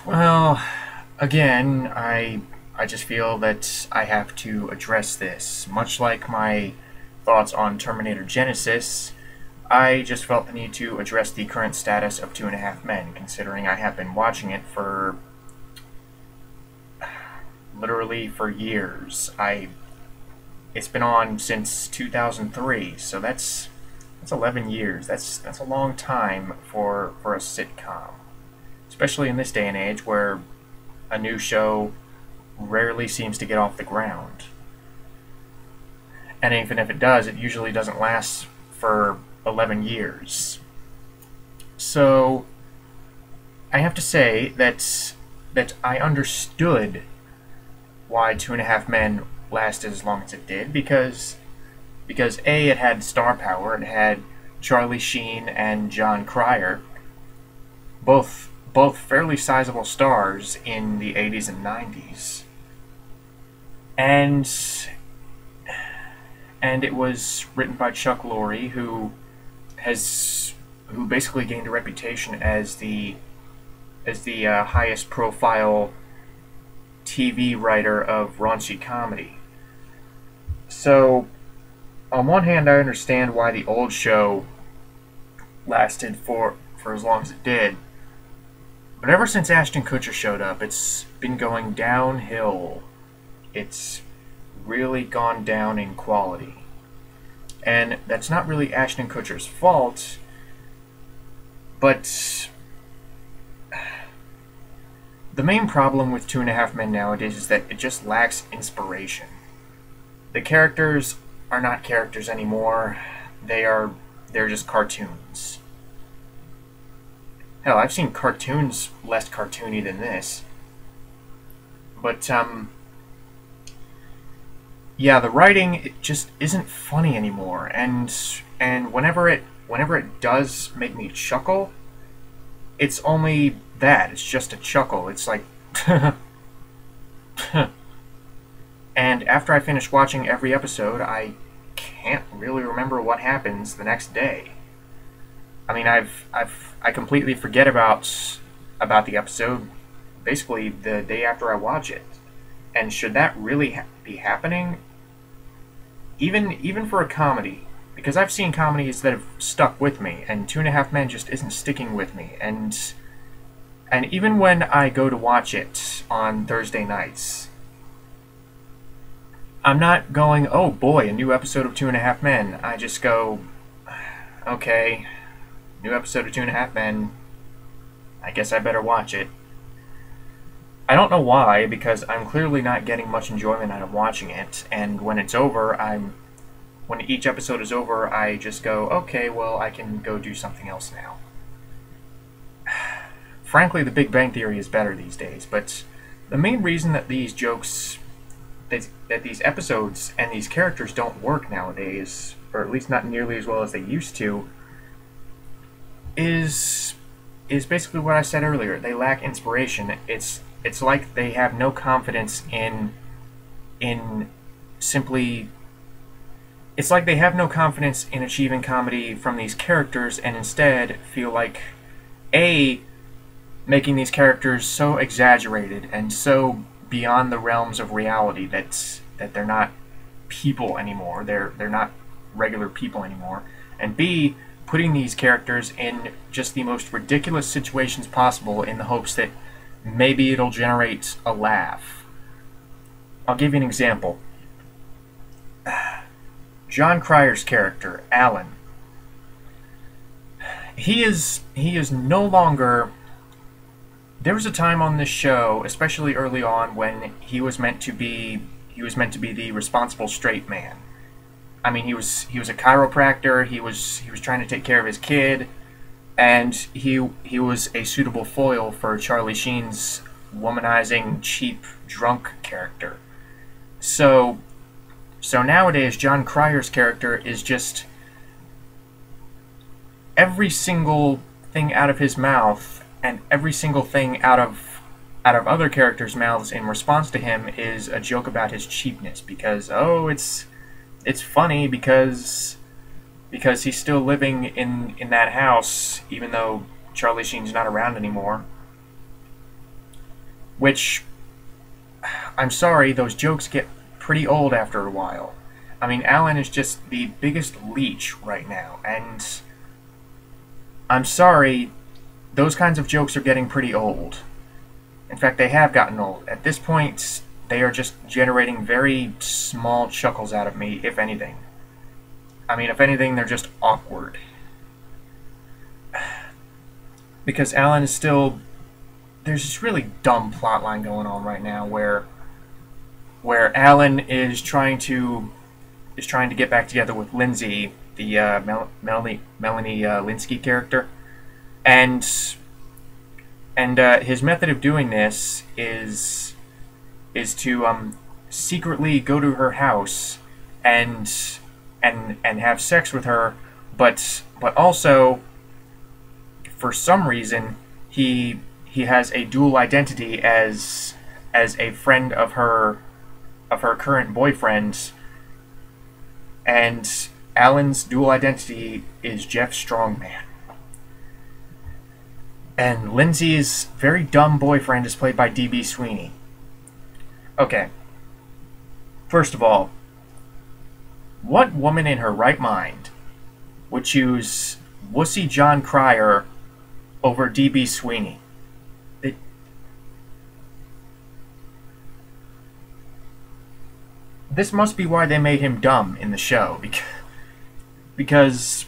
Well, again, I just feel that I have to address this. Much like my thoughts on Terminator Genesis, I just felt the need to address the current status of Two and a Half Men, considering I have been watching it for literally for years. It's been on since 2003, so that's 11 years. That's a long time for a sitcom, especially in this day and age where a new show rarely seems to get off the ground. And even if it does, it usually doesn't last for 11 years. So I have to say that I understood why Two and a Half Men lasted as long as it did, because A, it had star power. It had Charlie Sheen and John Cryer, both fairly sizable stars in the 80s and 90s. And it was written by Chuck Lorre, who basically gained a reputation as the highest profile TV writer of raunchy comedy. So, on one hand, I understand why the old show lasted for as long as it did. But ever since Ashton Kutcher showed up, it's been going downhill. It's really gone down in quality. And that's not really Ashton Kutcher's fault, but the main problem with Two and a Half Men nowadays is that it just lacks inspiration. The characters are not characters anymore. They're just cartoons. Hell, I've seen cartoons less cartoony than this. But yeah, the writing, it just isn't funny anymore. And whenever it does make me chuckle, it's only that. It's just a chuckle. It's like and after I finish watching every episode, I can't really remember what happens the next day. I mean, I completely forget about the episode basically the day after I watch it. And should that really be happening? Even for a comedy, because I've seen comedies that have stuck with me, and Two and a Half Men just isn't sticking with me. And even when I go to watch it on Thursday nights, I'm not going, oh boy, a new episode of Two and a Half Men. I just go, okay, new episode of Two and a Half Men, I guess I better watch it. I don't know why, because I'm clearly not getting much enjoyment out of watching it, and when it's over, when each episode is over, I just go, okay, well, I can go do something else now. Frankly, The Big Bang Theory is better these days, but the main reason that these jokes, that these episodes and these characters don't work nowadays, or at least not nearly as well as they used to, is basically what I said earlier. They lack inspiration. It's like they have no confidence in simply... It's like they have no confidence in achieving comedy from these characters, and instead feel like, A, making these characters so exaggerated and so beyond the realms of reality that they're not people anymore. They're not regular people anymore. And B, putting these characters in just the most ridiculous situations possible in the hopes that maybe it'll generate a laugh. I'll give you an example. John Cryer's character, Alan. He is no longer... There was a time on this show, especially early on, when he was meant to be the responsible straight man. I mean, he was a chiropractor. He was trying to take care of his kid, and he was a suitable foil for Charlie Sheen's womanizing, cheap, drunk character. So nowadays, John Cryer's character is just every single thing out of his mouth and every single thing out of other characters' mouths in response to him is a joke about his cheapness, because it's funny because he's still living in that house even though Charlie Sheen's not around anymore. which, I'm sorry, those jokes get pretty old after a while. I mean, Alan is just the biggest leech right now, and I'm sorry, those kinds of jokes are getting pretty old. In fact, they have gotten old. At this point, they are just generating very small chuckles out of me, if anything. I mean, if anything, they're just awkward. Because Alan is still... There's this really dumb plotline going on right now where Alan is trying to get back together with Lindsey, the Melanie Lynskey character, and his method of doing this is to secretly go to her house and have sex with her, but also for some reason he has a dual identity as a friend of her current boyfriend, and Alan's dual identity is Jeff Strongman. And Lindsey's very dumb boyfriend is played by D.B. Sweeney. Okay. First of all, what woman in her right mind would choose wussy John Cryer over D.B. Sweeney? This must be why they made him dumb in the show, because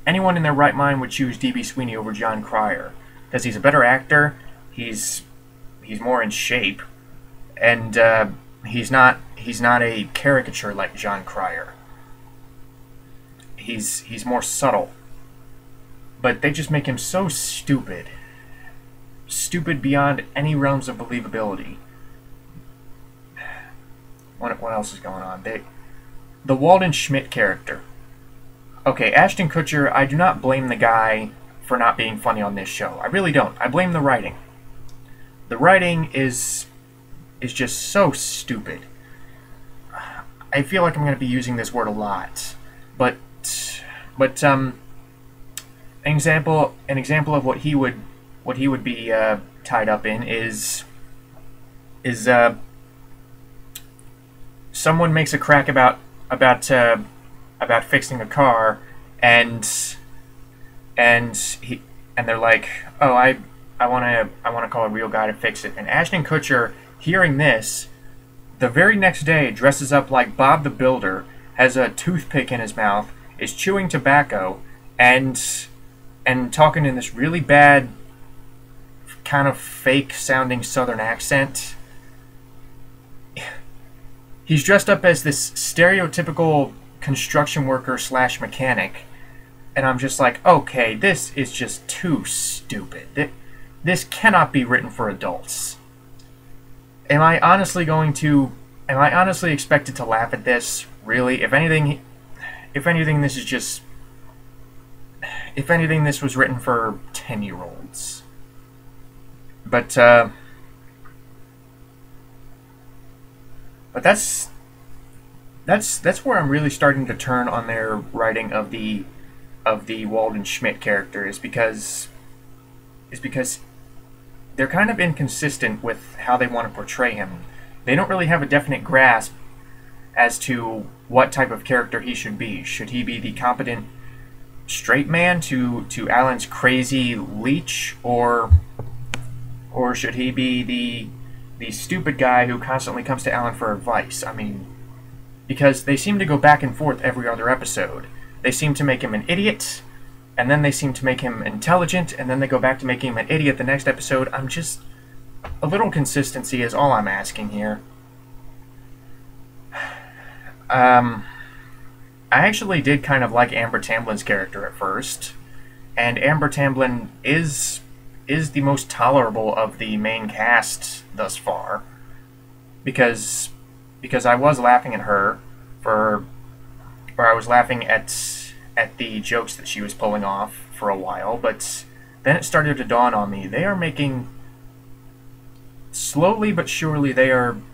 anyone in their right mind would choose D.B. Sweeney over John Cryer, because he's a better actor, he's more in shape, and he's not a caricature like John Cryer. He's more subtle, but they just make him so stupid beyond any realms of believability. What else is going on? The Walden Schmidt character. Okay, Ashton Kutcher, I do not blame the guy for not being funny on this show. I really don't. I blame the writing. The writing is just so stupid. I feel like I'm going to be using this word a lot, but an example of what he would be tied up in is someone makes a crack about fixing a car, and they're like, oh, I want to call a real guy to fix it. And Ashton Kutcher, hearing this, the very next day dresses up like Bob the Builder, has a toothpick in his mouth, is chewing tobacco, and talking in this really bad, kind of fake sounding Southern accent. He's dressed up as this stereotypical construction worker / mechanic, and I'm just like, okay, this is just too stupid. This cannot be written for adults. Am I honestly expected to laugh at this? Really? If anything, this is just... If anything, this was written for 10-year-olds. But that's where I'm really starting to turn on their writing of the Walden Schmidt character, is because they're kind of inconsistent with how they want to portray him. They don't really have a definite grasp as to what type of character he should be. Should he be the competent straight man to Alan's crazy leech, or should he be the stupid guy who constantly comes to Alan for advice? I mean, because they seem to go back and forth every other episode. They seem to make him an idiot, and then they seem to make him intelligent, and then they go back to making him an idiot the next episode. I'm just... A little consistency is all I'm asking here. I actually did kind of like Amber Tamblyn's character at first, and Amber Tamblyn is the most tolerable of the main cast thus far, because I was laughing at her or I was laughing at the jokes that she was pulling off for a while, but then it started to dawn on me, they are making... Slowly but surely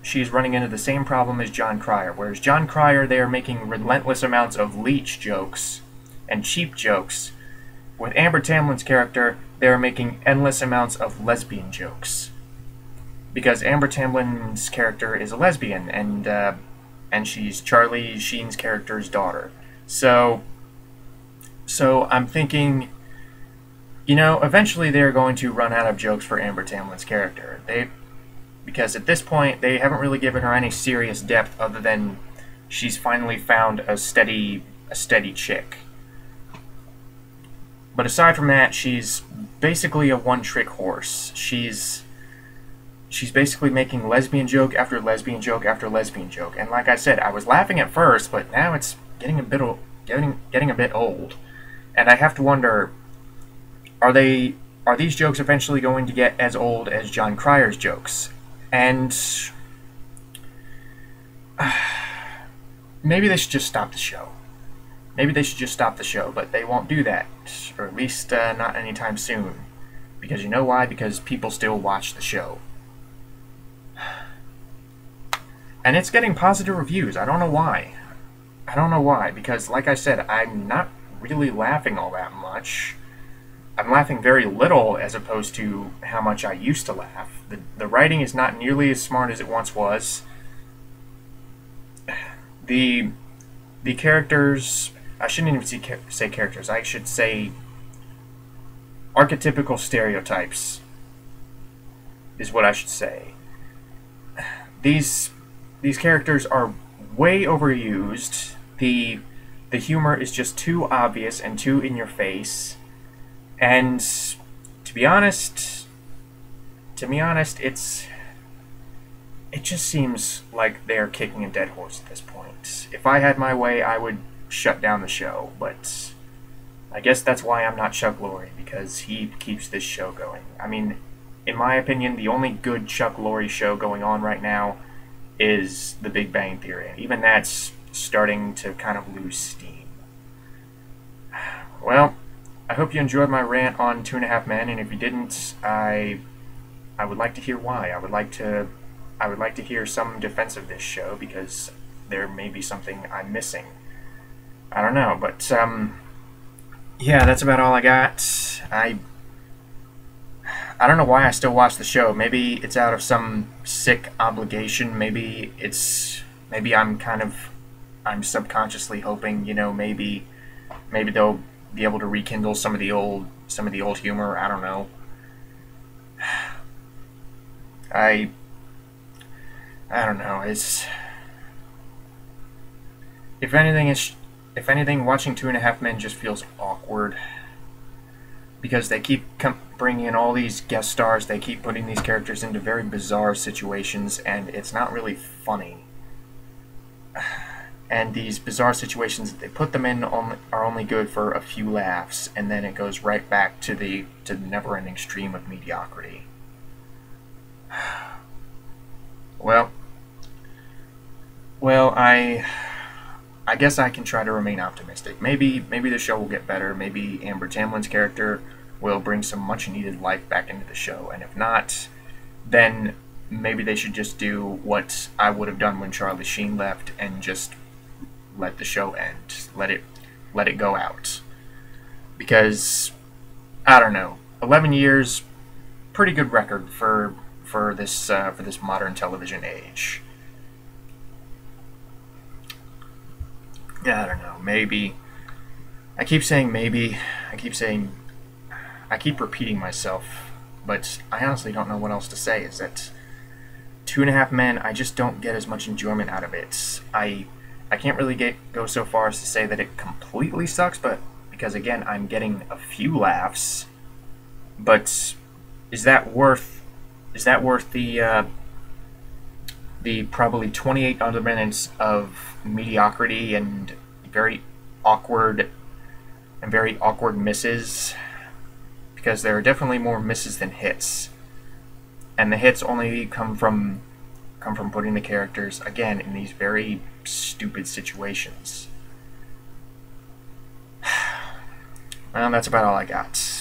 she's running into the same problem as John Cryer, whereas John Cryer, they are making relentless amounts of leech jokes and cheap jokes. With Amber Tamblyn's character, they are making endless amounts of lesbian jokes. because Amber Tamblyn's character is a lesbian, and she's Charlie Sheen's character's daughter. So I'm thinking, eventually they're going to run out of jokes for Amber Tamblyn's character. Because at this point they haven't really given her any serious depth other than she's finally found a steady chick. But aside from that, she's basically a one-trick horse. She's basically making lesbian joke after lesbian joke after lesbian joke. And like I said, I was laughing at first, but now it's getting a bit old. And I have to wonder, are these jokes eventually going to get as old as John Cryer's jokes? And maybe they should just stop the show. Maybe they should just stop the show, but they won't do that, or at least not anytime soon. Because you know why? Because people still watch the show. And it's getting positive reviews. I don't know why. Because like I said, I'm not really laughing all that much. I'm laughing very little as opposed to how much I used to laugh. The writing is not nearly as smart as it once was. The characters... I shouldn't even say characters. I should say archetypical stereotypes is what I should say. These characters are way overused. The humor is just too obvious and too in your face. And to be honest, it just seems like they're kicking a dead horse at this point. If I had my way, I would shut down the show, but I guess that's why I'm not Chuck Lorre, because he keeps this show going. I mean, in my opinion, the only good Chuck Lorre show going on right now is The Big Bang Theory, and even that's starting to kind of lose steam. Well, I hope you enjoyed my rant on 2.5 Men, and if you didn't, I would like to hear why. I would like to hear some defense of this show, because there may be something I'm missing. I don't know, but yeah, that's about all I got. I don't know why I still watch the show. Maybe it's out of some sick obligation. Maybe I'm subconsciously hoping, maybe they'll be able to rekindle some of the old humor. I don't know. I don't know. If anything, watching 2.5 Men just feels awkward, because they keep bringing in all these guest stars. They keep putting these characters into very bizarre situations, and it's not really funny. And these bizarre situations that they put them in are only good for a few laughs, and then it goes right back to the never-ending stream of mediocrity. Well, I guess I can try to remain optimistic. Maybe the show will get better. Maybe Amber Tamblyn's character will bring some much-needed life back into the show. And if not, then maybe they should just do what I would have done when Charlie Sheen left and just let the show end. Let it go out. Because, I don't know, 11 years, pretty good record for this modern television age. Yeah, I don't know, maybe. I keep saying maybe. I keep repeating myself, but I honestly don't know what else to say. Is that 2.5 Men, I just don't get as much enjoyment out of it. I can't really go so far as to say that it completely sucks, but because again, I'm getting a few laughs. But is that worth the probably 28 other minutes of mediocrity and very awkward misses? Because there are definitely more misses than hits, and the hits only come from putting the characters again in these very stupid situations. Well, that's about all I got.